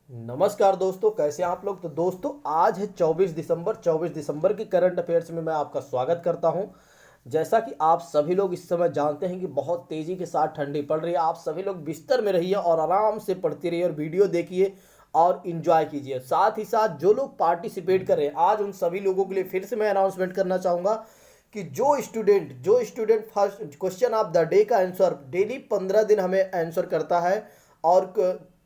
नमस्कार दोस्तों, कैसे हैं आप लोग। तो दोस्तों आज है 24 दिसंबर की करंट अफेयर्स में मैं आपका स्वागत करता हूं। जैसा कि आप सभी लोग इस समय जानते हैं कि बहुत तेज़ी के साथ ठंडी पड़ रही है। आप सभी लोग बिस्तर में रहिए और आराम से पढ़ते रहिए और वीडियो देखिए और इन्जॉय कीजिए। साथ ही साथ जो लोग पार्टिसिपेट कर रहे हैं, आज उन सभी लोगों के लिए फिर से मैं अनाउंसमेंट करना चाहूँगा कि जो student first question of the day का आंसर डेली 15 दिन हमें आंसर करता है और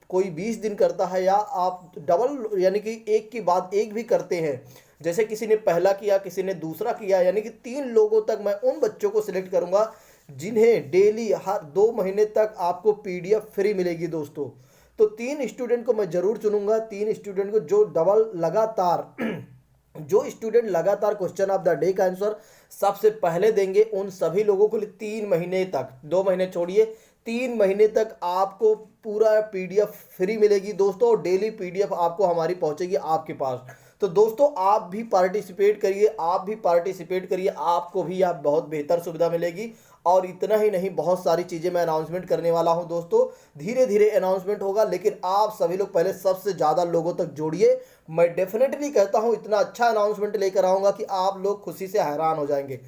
कोई 20 दिन करता है, या आप डबल यानी कि एक के बाद एक भी करते हैं। जैसे किसी ने पहला किया, किसी ने दूसरा किया, यानी कि 3 लोगों तक मैं उन बच्चों को सिलेक्ट करूंगा जिन्हें डेली हर 2 महीने तक आपको पीडीएफ फ्री मिलेगी दोस्तों। तो 3 स्टूडेंट को मैं जरूर चुनूंगा, 3 स्टूडेंट को जो डबल लगातार जो स्टूडेंट लगातार क्वेश्चन ऑफ द डे का आंसर सबसे पहले देंगे, उन सभी लोगों के लिए 3 महीने तक, 2 महीने छोड़िए, 3 महीने तक आपको पूरा पीडीएफ फ्री मिलेगी दोस्तों। और डेली पीडीएफ आपको हमारी पहुंचेगी आपके पास। तो दोस्तों आप भी पार्टिसिपेट करिए, आपको भी आप बहुत बेहतर सुविधा मिलेगी। और इतना ही नहीं, बहुत सारी चीज़ें मैं अनाउंसमेंट करने वाला हूं दोस्तों। धीरे धीरे अनाउंसमेंट होगा, लेकिन आप सभी लोग पहले सबसे ज़्यादा लोगों तक जोड़िए। मैं डेफिनेटली कहता हूं इतना अच्छा अनाउंसमेंट लेकर आऊंगा कि आप लोग खुशी से हैरान हो जाएंगे।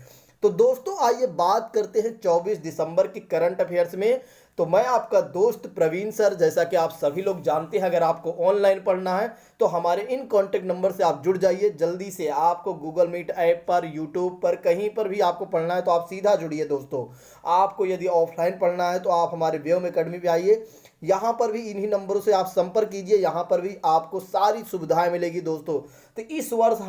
तो दोस्तों आइए बात करते हैं 24 दिसंबर की करंट अफेयर्स में। तो मैं आपका दोस्त प्रवीण सर, जैसा कि आप सभी लोग जानते हैं, अगर आपको ऑनलाइन पढ़ना है तो हमारे इन कॉन्टेक्ट नंबर से आप जुड़ जाइए जल्दी से। आपको गूगल मीट ऐप पर, यूट्यूब पर, कहीं पर भी आपको पढ़ना है तो आप सीधा जुड़िए दोस्तों। आपको यदि ऑफलाइन पढ़ना है तो आप हमारे व्योम एकेडमी पे आइए। यहाँ पर भी इन्हीं नंबरों से आप संपर्क कीजिए, यहाँ पर भी आपको सारी सुविधाएं मिलेगी दोस्तों। तो इस वर्ष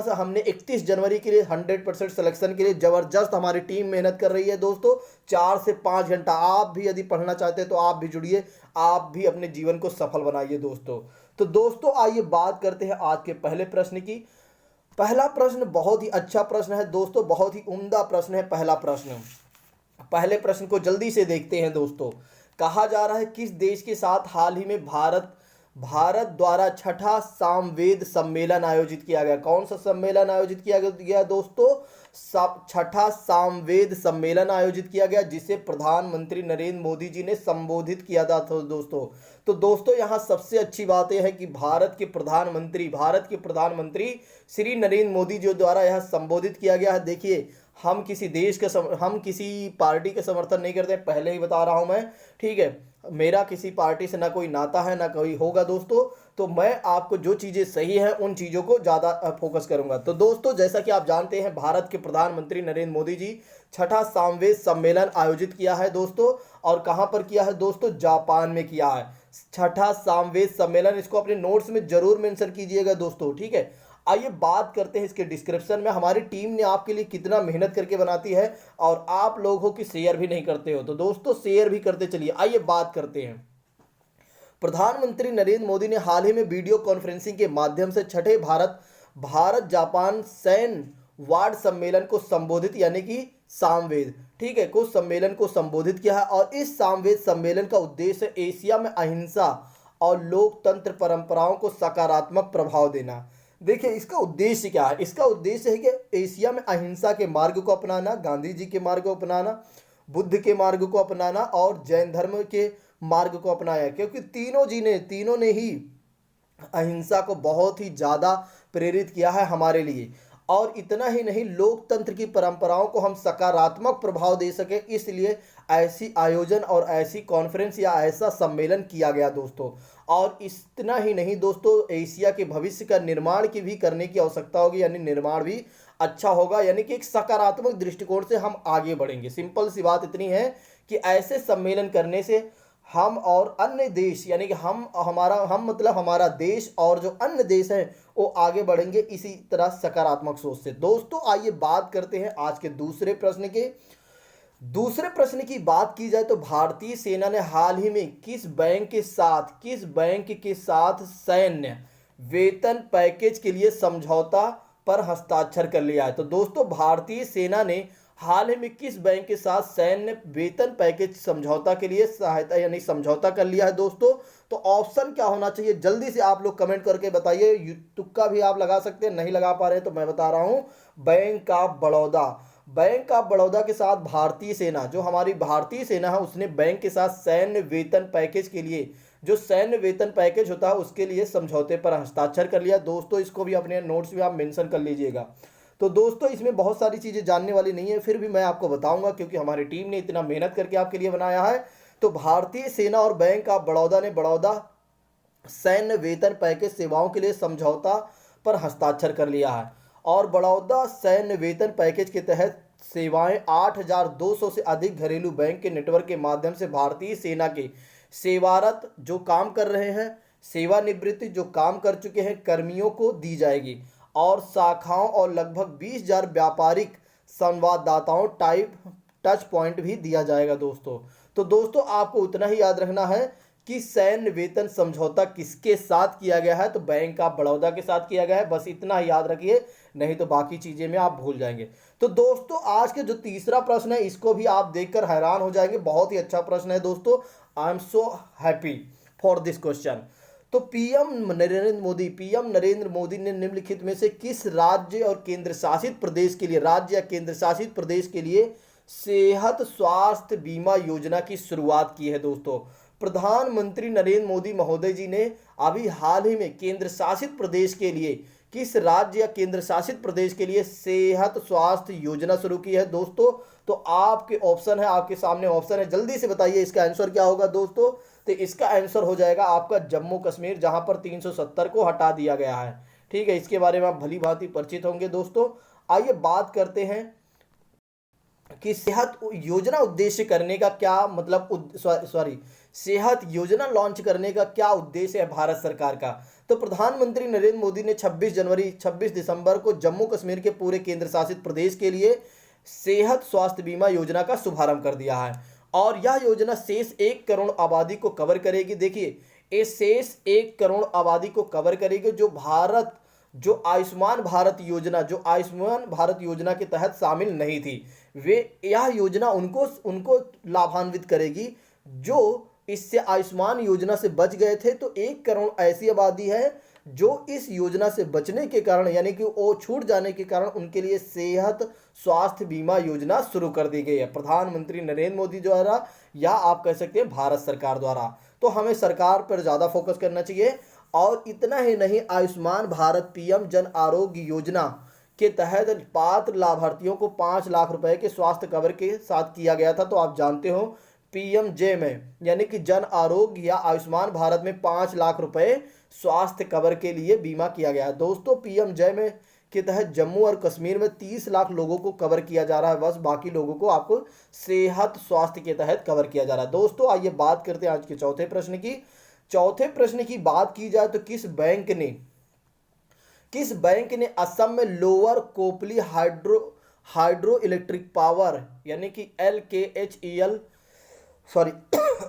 हमने 31 जनवरी के लिए 100% सिलेक्शन के लिए ज़बरदस्त हमारी टीम मेहनत कर रही है दोस्तों। 4 से 5 घंटा आप भी यदि पढ़ना चाहते हैं तो आप भी जुड़िए, आप भी अपने जीवन को सफल बनाइए दोस्तों। तो दोस्तों आइए बात करते हैं आज के पहले प्रश्न की। पहला प्रश्न बहुत ही अच्छा प्रश्न है दोस्तों, बहुत ही उम्दा प्रश्न है पहला प्रश्न। पहले प्रश्न को जल्दी से देखते हैं दोस्तों। कहा जा रहा है किस देश के साथ हाल ही में भारत भारत द्वारा छठा सामवेद सम्मेलन आयोजित किया गया। कौन सा सम्मेलन आयोजित किया गया दोस्तों? छठा सामवेद सम्मेलन आयोजित किया गया, जिसे प्रधानमंत्री नरेंद्र मोदी जी ने संबोधित किया था दोस्तों। तो दोस्तों यहाँ सबसे अच्छी बात यह है कि भारत के प्रधानमंत्री श्री नरेंद्र मोदी जी द्वारा यह संबोधित किया गया है। देखिए, हम किसी पार्टी के समर्थन नहीं करते, पहले ही बता रहा हूं मैं, ठीक है। मेरा किसी पार्टी से ना कोई नाता है ना कोई होगा दोस्तों। तो मैं आपको जो चीज़ें सही हैं उन चीज़ों को ज़्यादा फोकस करूंगा। तो दोस्तों जैसा कि आप जानते हैं, भारत के प्रधानमंत्री नरेंद्र मोदी जी छठा सामवेद सम्मेलन आयोजित किया है दोस्तों। और कहाँ पर किया है दोस्तों? जापान में किया है छठा सामवेद सम्मेलन। इसको अपने नोट्स में जरूर मेंशन कीजिएगा दोस्तों, ठीक है। आइए बात करते हैं इसके डिस्क्रिप्शन में हमारी टीम ने आपके लिए कितना मेहनत करके बनाती है, और आप लोग हो कि शेयर भी नहीं करते हो। तो दोस्तों शेयर भी करते चलिए। आइए बात करते हैं। प्रधानमंत्री नरेंद्र मोदी ने हाल ही में वीडियो कॉन्फ्रेंसिंग के माध्यम से छठे भारत भारत जापान सैन्य वार्ड सम्मेलन को संबोधित, यानी कि सामवेद, ठीक है, को सम्मेलन को संबोधित किया है। और इस सामवेद सम्मेलन का उद्देश्य एशिया में अहिंसा और लोकतंत्र परंपराओं को सकारात्मक प्रभाव देना। देखिए इसका उद्देश्य क्या है? इसका उद्देश्य है कि एशिया में अहिंसा के मार्ग को अपनाना, गांधी जी के मार्ग को अपनाना, बुद्ध के मार्ग को अपनाना और जैन धर्म के मार्ग को अपनाया, क्योंकि तीनों ने ही अहिंसा को बहुत ही ज़्यादा प्रेरित किया है हमारे लिए। और इतना ही नहीं, लोकतंत्र की परंपराओं को हम सकारात्मक प्रभाव दे सके, इसलिए ऐसी आयोजन और ऐसी कॉन्फ्रेंस या ऐसा सम्मेलन किया गया दोस्तों। और इतना ही नहीं दोस्तों, एशिया के भविष्य का निर्माण की भी करने की आवश्यकता होगी, यानी निर्माण भी अच्छा होगा, यानी कि एक सकारात्मक दृष्टिकोण से हम आगे बढ़ेंगे। सिंपल सी बात इतनी है कि ऐसे सम्मेलन करने से हम और अन्य देश, यानी कि हम मतलब हमारा देश और जो अन्य देश हैं वो आगे बढ़ेंगे इसी तरह सकारात्मक सोच से। दोस्तों आइए बात करते हैं आज के दूसरे प्रश्न के। दूसरे प्रश्न की बात की जाए तो भारतीय सेना ने हाल ही में किस बैंक के साथ सैन्य वेतन पैकेज के लिए समझौता पर हस्ताक्षर कर लिया है? तो दोस्तों भारतीय सेना ने हाल ही में किस बैंक के साथ सैन्य वेतन पैकेज समझौता के लिए सहायता यानी समझौता कर लिया है दोस्तों? तो ऑप्शन क्या होना चाहिए? जल्दी से आप लोग कमेंट करके बताइए। तुक्का भी आप लगा सकते हैं, नहीं लगा पा रहे हैं तो मैं बता रहा हूं, बैंक ऑफ बड़ौदा के साथ भारतीय सेना, जो हमारी भारतीय सेना है, उसने बैंक के साथ सैन्य वेतन पैकेज के लिए जो सैन्य वेतन पैकेज होता है उसके लिए समझौते पर हस्ताक्षर कर लिया। दोस्तों इसको भी अपने नोट्स में आप मेंशन कर लीजिएगा। तो दोस्तों इसमें बहुत सारी चीज़ें जानने वाली नहीं है, फिर भी मैं आपको बताऊंगा क्योंकि हमारी टीम ने इतना मेहनत करके आपके लिए बनाया है। तो भारतीय सेना और बैंक ऑफ बड़ौदा ने बड़ौदा सैन्य वेतन पैकेज सेवाओं के लिए समझौता पर हस्ताक्षर कर लिया है। और बड़ौदा सैन्य वेतन पैकेज के तहत सेवाएं 8,200 से अधिक घरेलू बैंक के नेटवर्क के माध्यम से भारतीय सेना के सेवारत जो काम कर रहे हैं, सेवानिवृत्ति जो काम कर चुके हैं कर्मियों को दी जाएगी। और शाखाओं और लगभग 20,000 व्यापारिक संवाददाताओं टाइप टच पॉइंट भी दिया जाएगा दोस्तों। तो दोस्तों आपको उतना ही याद रखना है कि सैन्य वेतन समझौता किसके साथ किया गया है, तो बैंक ऑफ बड़ौदा के साथ किया गया है। बस इतना ही याद रखिए, नहीं तो बाकी चीजें में आप भूल जाएंगे। तो दोस्तों आज के जो तीसरा प्रश्न है इसको भी आप देखकर हैरान हो जाएंगे, बहुत ही अच्छा प्रश्न है दोस्तों। I am so happy for this question. तो पीएम नरेंद्र मोदी ने निम्नलिखित में से किस राज्य और केंद्र शासित प्रदेश के लिए, राज्य या केंद्र शासित प्रदेश के लिए सेहत स्वास्थ्य बीमा योजना की शुरुआत की है दोस्तों। प्रधानमंत्री नरेंद्र मोदी महोदय जी ने अभी हाल ही में केंद्र शासित प्रदेश के लिए, किस राज्य या केंद्र शासित प्रदेश के लिए सेहत स्वास्थ्य योजना शुरू की है दोस्तों। तो आपके ऑप्शन है, आपके सामने ऑप्शन है, जल्दी से बताइए इसका आंसर क्या होगा दोस्तों। तो इसका आंसर हो जाएगा आपका जम्मू कश्मीर, जहां पर 370 को हटा दिया गया है। ठीक है, इसके बारे में आप भली भांति परिचित होंगे दोस्तों। आइए बात करते हैं कि सेहत योजना उद्देश्य करने का क्या मतलब, सेहत योजना लॉन्च करने का क्या उद्देश्य है भारत सरकार का। तो प्रधानमंत्री नरेंद्र मोदी ने 26 दिसंबर को जम्मू कश्मीर के पूरे केंद्र शासित प्रदेश के लिए सेहत स्वास्थ्य बीमा योजना का शुभारंभ कर दिया है। और यह योजना शेष 1 करोड़ आबादी को कवर करेगी। देखिए ये शेष 1 करोड़ आबादी को कवर करेगी जो आयुष्मान भारत योजना के तहत शामिल नहीं थी। यह योजना उनको लाभान्वित करेगी जो इससे आयुष्मान योजना से बच गए थे। तो 1 करोड़ ऐसी आबादी है जो इस योजना से बचने के कारण, यानी कि वो छूट जाने के कारण, उनके लिए सेहत स्वास्थ्य बीमा योजना शुरू कर दी गई है प्रधानमंत्री नरेंद्र मोदी द्वारा, या आप कह सकते हैं भारत सरकार द्वारा। तो हमें सरकार पर ज़्यादा फोकस करना चाहिए। और इतना ही नहीं, आयुष्मान भारत पीएम जन आरोग्य योजना के तहत पात्र लाभार्थियों को 5 लाख रुपए के स्वास्थ्य कवर के साथ किया गया था। तो आप जानते हो पीएमजे में, यानी कि जन आरोग्य या आयुष्मान भारत में 5 लाख रुपए स्वास्थ्य कवर के लिए बीमा किया गया है दोस्तों। पीएमजे में के तहत जम्मू और कश्मीर में 30 लाख लोगों को कवर किया जा रहा है, बस बाकी लोगों को आपको सेहत स्वास्थ्य के तहत कवर किया जा रहा है दोस्तों। आइए बात करते हैं आज के चौथे प्रश्न की बात की जाए तो किस बैंक ने असम में lower Kopili hydro electric power, यानी कि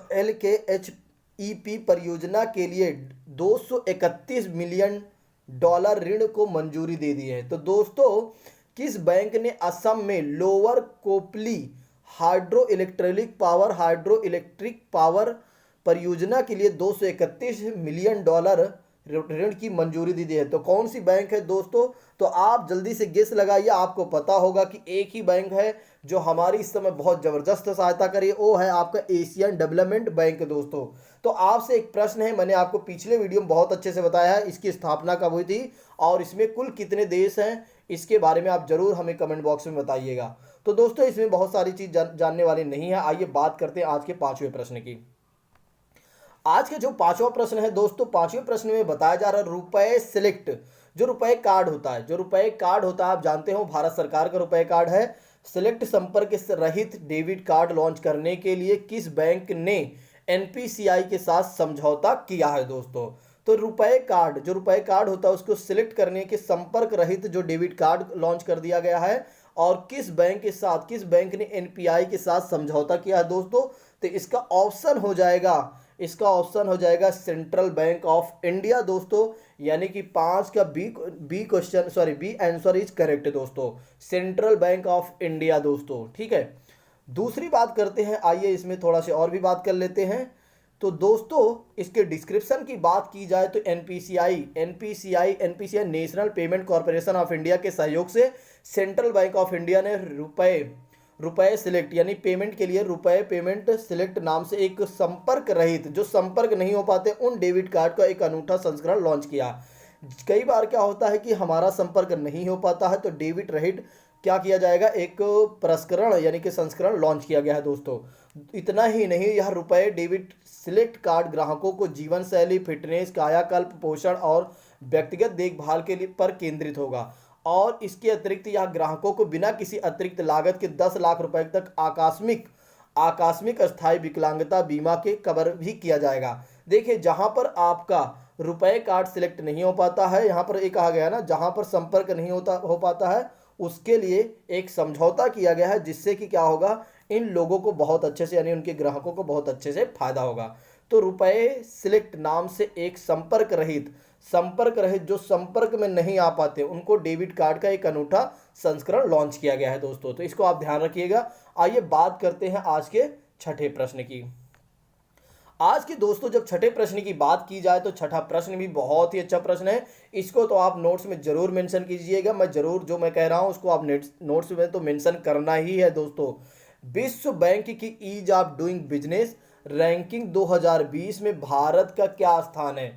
LKHEP परियोजना के लिए $231 मिलियन ऋण को मंजूरी दे दी है। तो दोस्तों किस बैंक ने असम में lower Kopili hydro electric power परियोजना के लिए $231 मिलियन ऋण की मंजूरी दी है। तो कौन सी बैंक है दोस्तों। तो आप जल्दी से गेस लगाइए, आपको पता होगा कि एक ही बैंक है जो हमारी इस समय बहुत जबरदस्त सहायता करी, वो है आपका एशियन डेवलपमेंट बैंक दोस्तों। तो आपसे एक प्रश्न है, मैंने आपको पिछले वीडियो में बहुत अच्छे से बताया है इसकी स्थापना कब हुई थी और इसमें कुल कितने देश हैं, इसके बारे में आप जरूर हमें कमेंट बॉक्स में बताइएगा। तो दोस्तों इसमें बहुत सारी चीज जानने वाली नहीं है। आइए बात करते हैं आज के 5वें प्रश्न की। आज के जो 5वां प्रश्न है दोस्तों, 5वें प्रश्न में बताया जा रहा है रुपए सिलेक्ट, जो रुपए कार्ड होता है, आप जानते हो भारत सरकार का रुपए कार्ड है। सिलेक्ट संपर्क रहित डेबिट कार्ड लॉन्च करने के लिए किस बैंक ने एनपीसीआई के साथ समझौता किया है दोस्तों। तो रुपए कार्ड होता है उसको सिलेक्ट करने के संपर्क रहित जो डेबिट कार्ड लॉन्च कर दिया गया है। और किस बैंक ने एनपीआई के साथ समझौता किया है दोस्तों। तो इसका ऑप्शन हो जाएगा सेंट्रल बैंक ऑफ इंडिया दोस्तों, यानी कि 5 का बी आंसर इज करेक्ट दोस्तों, सेंट्रल बैंक ऑफ इंडिया दोस्तों। ठीक है, दूसरी बात करते हैं, आइए इसमें थोड़ा सा और भी बात कर लेते हैं। तो दोस्तों इसके डिस्क्रिप्शन की बात की जाए तो NPCI national payment corporation of India के सहयोग से सेंट्रल बैंक ऑफ इंडिया ने रुपए सिलेक्ट यानी पेमेंट के लिए रुपए पेमेंट सिलेक्ट नाम से एक संपर्क रहित, जो संपर्क नहीं हो पाते, उन डेबिट कार्ड का एक अनूठा संस्करण लॉन्च किया। कई बार क्या होता है कि हमारा संपर्क नहीं हो पाता है, तो डेबिट रहित क्या किया जाएगा, एक प्रसंस्करण यानी कि संस्करण लॉन्च किया गया है दोस्तों। इतना ही नहीं, यह रुपए डेबिट सिलेक्ट कार्ड ग्राहकों को जीवन शैली, फिटनेस, कायाकल्प, पोषण और व्यक्तिगत देखभाल के लिए पर केंद्रित होगा। और इसके अतिरिक्त यह ग्राहकों को बिना किसी अतिरिक्त लागत के 10 लाख रुपए तक आकस्मिक आकस्मिक अस्थायी विकलांगता बीमा के कवर भी किया जाएगा। देखिए, जहां पर आपका रुपए कार्ड सिलेक्ट नहीं हो पाता है, यहाँ पर एक कहा गया ना, जहां पर संपर्क नहीं हो पाता है, उसके लिए एक समझौता किया गया है, जिससे कि क्या होगा, इन लोगों को बहुत अच्छे से यानी उनके ग्राहकों को बहुत अच्छे से फायदा होगा। तो रुपए सिलेक्ट नाम से एक संपर्क रहित जो संपर्क में नहीं आ पाते, उनको डेबिट कार्ड का एक अनूठा संस्करण लॉन्च किया गया है दोस्तों। तो इसको आप ध्यान रखिएगा। आइए बात करते हैं आज के छठे प्रश्न की। आज के दोस्तों जब छठे प्रश्न की बात की जाए तो छठा प्रश्न भी बहुत ही अच्छा प्रश्न है। इसको तो आप नोट्स में जरूर मेंशन कीजिएगा। मैं जरूर जो मैं कह रहा हूं उसको आप नोट्स में तो मेंशन करना ही है दोस्तों। विश्व बैंक की ease of doing business ranking 2020 में भारत का क्या स्थान है?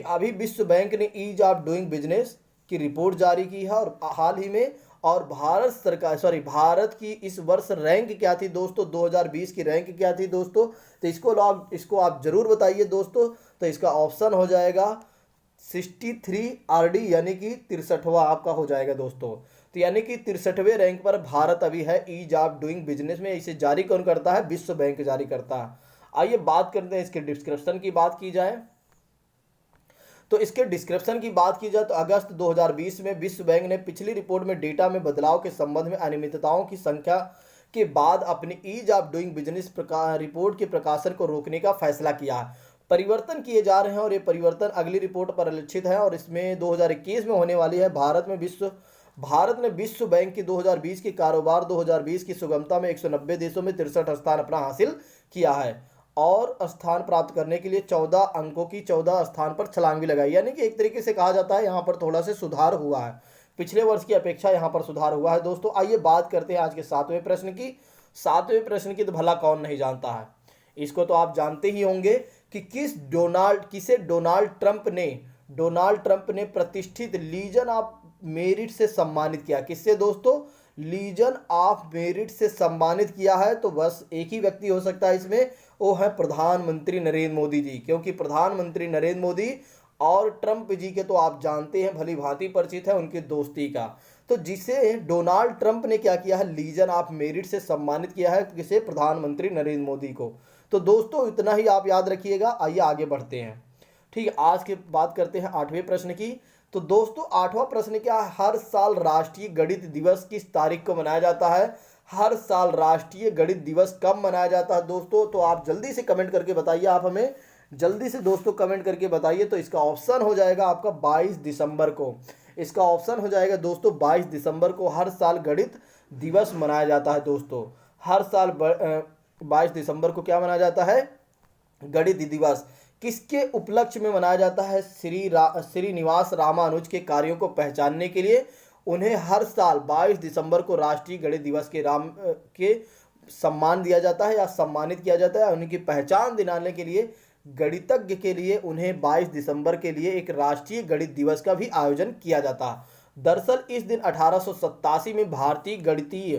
अभी विश्व बैंक ने ईज ऑफ डूइंग बिजनेस की रिपोर्ट जारी की है और हाल ही में, और भारत की इस वर्ष रैंक क्या थी दोस्तों, 2020 की रैंक क्या थी दोस्तों? तो इसको आप जरूर बताइए दोस्तों। तो इसका ऑप्शन हो जाएगा 63 RD यानी कि 63वां आपका हो जाएगा दोस्तों। तो यानी कि 63वें रैंक पर भारत अभी है ईज ऑफ डूइंग बिजनेस में। इसे जारी कौन करता है? विश्व बैंक जारी करता है। आइए बात करते हैं इसके डिस्क्रिप्शन की बात की जाए। तो इसके डिस्क्रिप्शन की बात की जाए तो अगस्त 2020 में विश्व बैंक ने पिछली रिपोर्ट में डेटा में बदलाव के संबंध में अनियमितताओं की संख्या के बाद अपनी ease of doing business report के प्रकाशन को रोकने का फैसला किया। परिवर्तन किए जा रहे हैं और ये परिवर्तन अगली रिपोर्ट पर लक्षित है और इसमें 2021 में होने वाली है। भारत ने विश्व बैंक की 2020 के कारोबार 2020 की सुगमता में 190 देशों में 63 स्थान अपना हासिल किया है और स्थान प्राप्त करने के लिए 14 अंकों की 14 स्थान पर छलांग भी लगाई। यानी कि एक तरीके से कहा जाता है यहाँ पर थोड़ा से सुधार हुआ है, पिछले वर्ष की अपेक्षा यहाँ पर सुधार हुआ है दोस्तों। आइए बात करते हैं आज के सातवें प्रश्न की। सातवें प्रश्न की तो भला कौन नहीं जानता है, इसको तो आप जानते ही होंगे कि किसे डोनाल्ड ट्रंप ने प्रतिष्ठित लीजन ऑफ मेरिट से सम्मानित किया। किससे दोस्तों? लीजन ऑफ मेरिट से सम्मानित किया है। तो बस एक ही व्यक्ति हो सकता है इसमें, वो है प्रधानमंत्री नरेंद्र मोदी जी। क्योंकि प्रधानमंत्री नरेंद्र मोदी और ट्रंप जी के तो आप जानते हैं, भली भांति परिचित है उनकी दोस्ती का। तो जिसे डोनाल्ड ट्रंप ने क्या किया है, लीजन ऑफ मेरिट से सम्मानित किया है, किसे? प्रधानमंत्री नरेंद्र मोदी को। तो दोस्तों इतना ही आप याद रखिएगा। आइए आगे बढ़ते हैं। ठीक है, आज की बात करते हैं आठवें प्रश्न की। तो दोस्तों आठवां प्रश्न क्या है? हर साल राष्ट्रीय गणित दिवस किस तारीख को मनाया जाता है? हर साल राष्ट्रीय गणित दिवस कब मनाया जाता है दोस्तों? तो आप जल्दी से कमेंट करके बताइए। आप हमें जल्दी से दोस्तों कमेंट करके बताइए। तो इसका ऑप्शन हो जाएगा आपका 22 दिसंबर को। इसका ऑप्शन हो जाएगा दोस्तों 22 दिसंबर को हर साल गणित दिवस मनाया जाता है दोस्तों। हर साल 22 दिसंबर को क्या मनाया जाता है? गणित दिवस। किसके उपलक्ष्य में मनाया जाता है? श्रीनिवास रामानुज के कार्यों को पहचानने के लिए उन्हें हर साल 22 दिसंबर को राष्ट्रीय गणित दिवस के सम्मान दिया जाता है या सम्मानित किया जाता है। उनकी पहचान दिलाने के लिए गणितज्ञ के लिए उन्हें 22 दिसंबर के लिए एक राष्ट्रीय गणित दिवस का भी आयोजन किया जाता है। दरअसल इस दिन 1887 में भारतीय गणितीय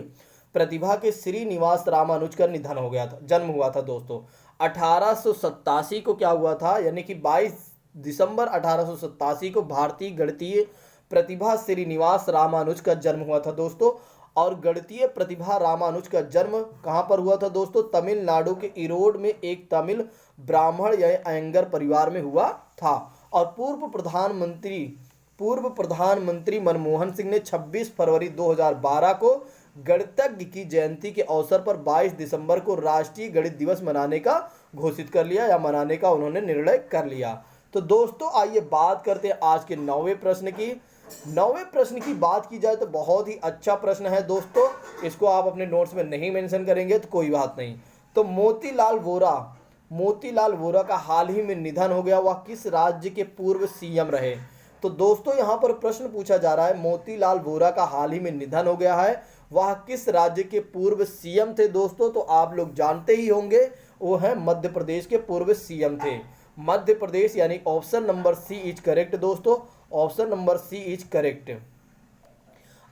प्रतिभा के श्रीनिवास रामानुज का निधन हो गया था, जन्म हुआ था दोस्तों। 1887 को क्या हुआ था, यानी कि 22 दिसंबर 1887 को भारतीय गणितीय प्रतिभा श्रीनिवास रामानुज का जन्म हुआ था दोस्तों। और गणितीय प्रतिभा रामानुज का जन्म कहाँ पर हुआ था दोस्तों? तमिलनाडु के इरोड में एक तमिल ब्राह्मण या अयंगर परिवार में हुआ था। और पूर्व प्रधानमंत्री मनमोहन सिंह ने 26 फरवरी 2012 को गणितज्ञ की जयंती के अवसर पर 22 दिसंबर को राष्ट्रीय गणित दिवस मनाने का घोषित कर लिया या मनाने का उन्होंने निर्णय कर लिया। तो दोस्तों आइए बात करते हैं आज के 9वें प्रश्न की। 9वें प्रश्न की बात की जाए तो बहुत ही अच्छा प्रश्न है दोस्तों। इसको आप अपने नोट्स में नहीं मेंशन करेंगे तो कोई बात नहीं। तो मोतीलाल वोरा का हाल ही में निधन हो गया। वह किस राज्य के पूर्व सीएम रहे? तो दोस्तों यहाँ पर प्रश्न पूछा जा रहा है, मोतीलाल वोरा का हाल ही में निधन हो गया है, वह किस राज्य के पूर्व सीएम थे दोस्तों? तो आप लोग जानते ही होंगे, वो है मध्य प्रदेश के पूर्व सीएम थे। मध्य प्रदेश, यानी option number C is correct दोस्तों, option number C is correct.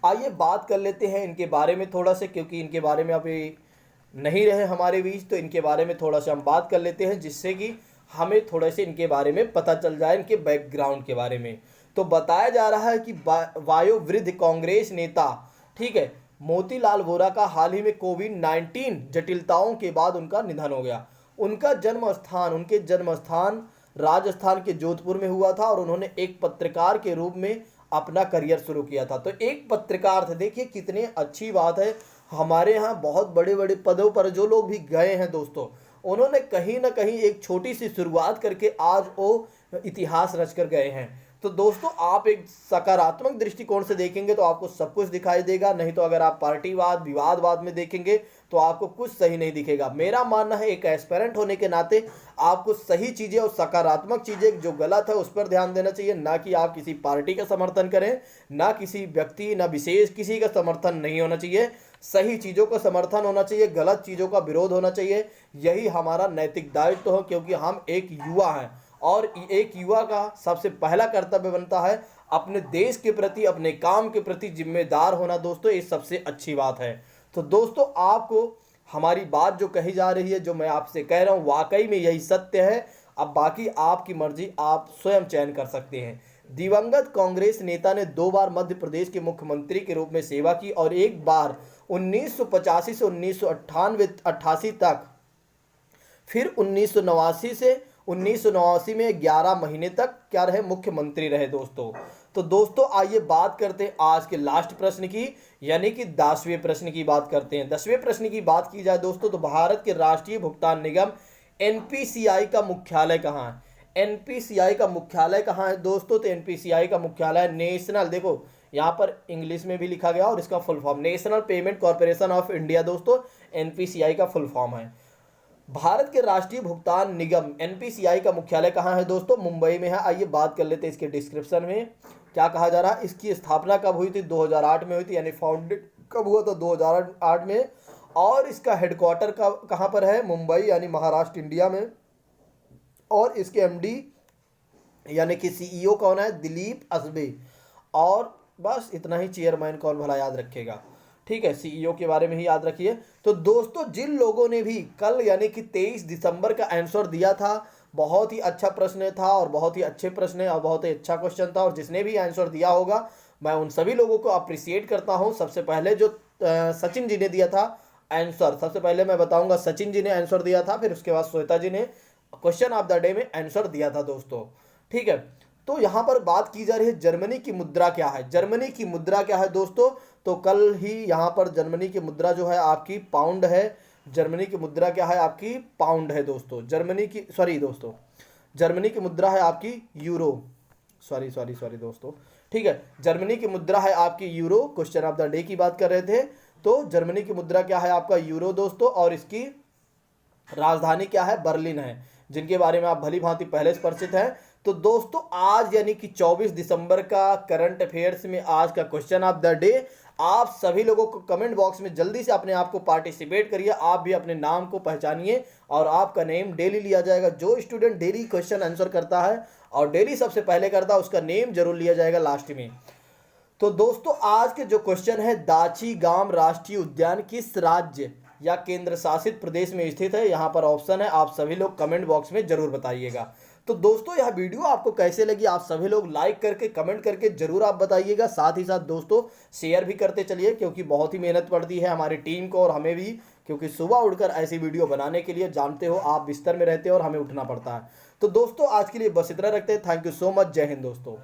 आइए बात कर लेते हैं इनके बारे में थोड़ा सा, क्योंकि इनके बारे में अभी नहीं रहे हमारे बीच, तो इनके बारे में थोड़ा सा हम बात कर लेते हैं, जिससे कि हमें थोड़े से इनके बारे में पता चल जाए, इनके बैकग्राउंड के बारे में। तो बताया जा रहा है कि वयोवृद्ध कांग्रेस नेता, ठीक है, मोतीलाल वोरा का हाल ही में कोविड-19 जटिलताओं के बाद उनका निधन हो गया। उनके जन्म स्थान राजस्थान के जोधपुर में हुआ था और उन्होंने एक पत्रकार के रूप में अपना करियर शुरू किया था। तो एक पत्रकार थे, देखिए कितनी अच्छी बात है। हमारे यहाँ बहुत बड़े बड़े पदों पर जो लोग भी गए हैं दोस्तों, उन्होंने कहीं ना कहीं एक छोटी सी शुरुआत करके आज वो इतिहास रच कर गए हैं। तो दोस्तों आप एक सकारात्मक दृष्टिकोण से देखेंगे तो आपको सब कुछ दिखाई देगा, नहीं तो अगर आप पार्टीवाद विवादवाद में देखेंगे तो आपको कुछ सही नहीं दिखेगा। मेरा मानना है एक एस्पिरेंट होने के नाते आपको सही चीज़ें और सकारात्मक चीज़ें, जो गलत है उस पर ध्यान देना चाहिए, ना कि आप किसी पार्टी का समर्थन करें, ना किसी व्यक्ति, ना विशेष किसी का समर्थन नहीं होना चाहिए। सही चीज़ों का समर्थन होना चाहिए, गलत चीज़ों का विरोध होना चाहिए। यही हमारा नैतिक दायित्व है, क्योंकि हम एक युवा हैं और एक युवा का सबसे पहला कर्तव्य बनता है अपने देश के प्रति, अपने काम के प्रति जिम्मेदार होना। दोस्तों ये सबसे अच्छी बात है। तो दोस्तों आपको हमारी बात जो कही जा रही है, जो मैं आपसे कह रहा हूँ, वाकई में यही सत्य है। अब बाकी आपकी मर्जी, आप स्वयं चयन कर सकते हैं। दिवंगत कांग्रेस नेता ने 2 बार मध्य प्रदेश के मुख्यमंत्री के रूप में सेवा की और एक बार 1985 से 1988 तक, फिर 1989 में 11 महीने तक क्या रहे, मुख्यमंत्री रहे दोस्तों। तो दोस्तों आइए बात करते हैं आज के लास्ट प्रश्न की, यानी कि 10वें प्रश्न की बात करते हैं। 10वें प्रश्न की बात की जाए दोस्तों, तो भारत के राष्ट्रीय भुगतान निगम एनपीसीआई का मुख्यालय कहाँ है? एनपीसीआई का मुख्यालय कहाँ है दोस्तों? तो एनपीसीआई का मुख्यालय नेशनल, देखो यहाँ पर इंग्लिश में भी लिखा गया और इसका full form national payment corporation of India दोस्तों, एनपीसीआई का फुल फॉर्म है। भारत के राष्ट्रीय भुगतान निगम एनपीसीआई का मुख्यालय कहाँ है दोस्तों? मुंबई में है। आइए बात कर लेते हैं इसके डिस्क्रिप्शन में क्या कहा जा रहा है। इसकी स्थापना कब हुई थी? 2008 में हुई थी, यानी फाउंडेड कब हुआ था? 2008 में। और इसका हेडक्वार्टर कहाँ पर है? मुंबई, यानी महाराष्ट्र, इंडिया में। और इसके एमडी यानी कि सीईओ कौन है? दिलीप असबे। और बस इतना ही, चेयरमैन कौन भला याद रखेगा, ठीक है, सीईओ के बारे में ही याद रखिए। तो दोस्तों जिन लोगों ने भी कल यानी कि 23 दिसंबर का आंसर दिया था, बहुत ही अच्छा प्रश्न था और बहुत ही अच्छे प्रश्न है और बहुत ही अच्छा क्वेश्चन था, और जिसने भी आंसर दिया होगा मैं उन सभी लोगों को अप्रिशिएट करता हूं। सबसे पहले जो सचिन जी ने दिया था आंसर, सबसे पहले मैं बताऊंगा सचिन जी ने आंसर दिया था, फिर उसके बाद श्वेता जी ने क्वेश्चन ऑफ द डे में आंसर दिया था दोस्तों, ठीक है। तो यहाँ पर बात की जा रही है जर्मनी की मुद्रा क्या है। जर्मनी की मुद्रा क्या है दोस्तों? तो कल ही यहाँ पर जर्मनी की मुद्रा जो है आपकी पाउंड है। जर्मनी की मुद्रा क्या है? आपकी पाउंड है दोस्तों। जर्मनी की मुद्रा है आपकी यूरो, सॉरी दोस्तों, ठीक है। जर्मनी की मुद्रा है आपकी euro. Question of the day की बात कर रहे थे, तो जर्मनी की मुद्रा क्या है? आपका यूरो दोस्तों। और इसकी राजधानी क्या है? बर्लिन है, जिनके बारे में आप भली भांति पहले से परिचित हैं। तो दोस्तों आज यानी कि 24 दिसंबर का करंट अफेयर्स में आज का क्वेश्चन ऑफ द डे, आप सभी लोगों को कमेंट बॉक्स में जल्दी से अपने आप को पार्टिसिपेट करिए। आप भी अपने नाम को पहचानिए और आपका नेम डेली लिया जाएगा। जो स्टूडेंट डेली क्वेश्चन आंसर करता है और डेली सबसे पहले करता है, उसका नेम जरूर लिया जाएगा लास्ट में। तो दोस्तों आज के जो क्वेश्चन है, दाची गाम राष्ट्रीय उद्यान किस राज्य या केंद्र शासित प्रदेश में स्थित है? यहाँ पर ऑप्शन है, आप सभी लोग कमेंट बॉक्स में जरूर बताइएगा। तो दोस्तों यह वीडियो आपको कैसे लगी, आप सभी लोग लाइक करके कमेंट करके जरूर आप बताइएगा। साथ ही साथ दोस्तों शेयर भी करते चलिए, क्योंकि बहुत ही मेहनत पड़ती है हमारी टीम को और हमें भी, क्योंकि सुबह उठकर ऐसी वीडियो बनाने के लिए जानते हो आप बिस्तर में रहते हो और हमें उठना पड़ता है। तो दोस्तों आज के लिए बस इतना रखते हैं। Thank you so much. जय हिंद दोस्तों।